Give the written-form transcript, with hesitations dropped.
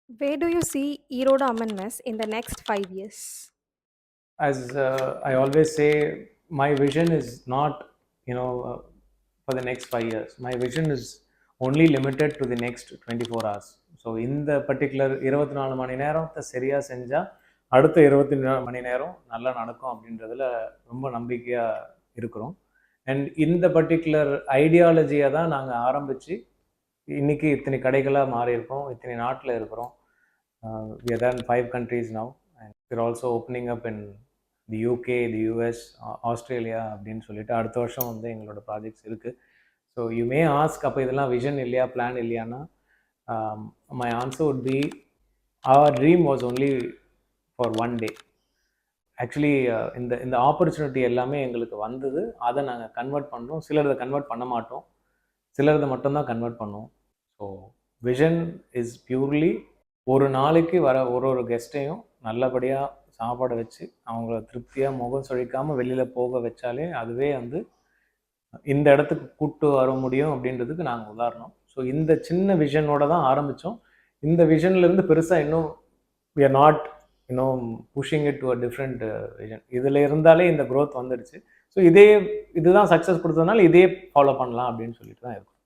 Where do you see Eroda Amman Mess in the next 5 years? As I always say, my vision is not, for the next 5 years. My vision is only limited to the next 24 hours. So இந்த particular 24 மணி நேரத்தை சரியாக செஞ்சால் அடுத்த 24 மணி நேரம் நல்லா நடக்கும் அப்படின்றதுல ரொம்ப நம்பிக்கையாக இருக்கிறோம். அண்ட் இந்த பர்டிகுலர் ஐடியாலஜியை தான் நாங்கள் ஆரம்பித்து இன்றைக்கி இத்தனை கடைகளாக மாறியிருக்கோம், இத்தனை நாட்டில் இருக்கிறோம். We are in 5 countries now, and we're also opening up in the UK, the US, Australia அப்படின்னு சொல்லிட்டு அடுத்த வருஷம் வந்து எங்களோட ப்ராஜெக்ட்ஸ் இருக்குது. ஸோ யூ மே ஆஸ்க், அப்போ இதெல்லாம் விஷன் இல்லையா, பிளான் இல்லையானா, my answer would be our dream was only for one day. Actually இந்த இந்த ஆப்பர்ச்சுனிட்டி எல்லாமே எங்களுக்கு வந்தது. அதை நாங்கள் கன்வெர்ட் பண்ணுறோம். சிலர் இதை கன்வெர்ட் பண்ண மாட்டோம், சிலர் இதை மட்டும்தான் கன்வெர்ட் பண்ணுவோம். ஸோ விஷன் இஸ் பியூர்லி ஒரு நாளைக்கு வர ஒரு கெஸ்ட்டையும் நல்லபடியாக சாப்பாடை வச்சு அவங்கள திருப்தியாக முகம் சொழிக்காமல் வெளியில் போக வச்சாலே அதுவே வந்து இந்த இடத்துக்கு கூப்பிட்டு வர முடியும் அப்படின்றதுக்கு நாங்கள் உதாரணம். ஸோ இந்த சின்ன விஷனோட தான் ஆரம்பித்தோம். இந்த விஷன்லேருந்து பெருசாக இன்னும் வி ஆர் நாட் இன்னும் pushing it to a different vision. இதில் இருந்தாலே இந்த க்ரோத் வந்துடுச்சு. ஸோ இதுதான் சக்ஸஸ் கொடுத்ததுனால இதே ஃபாலோ பண்ணலாம் அப்படின்னு சொல்லிட்டு தான் இருக்கும்.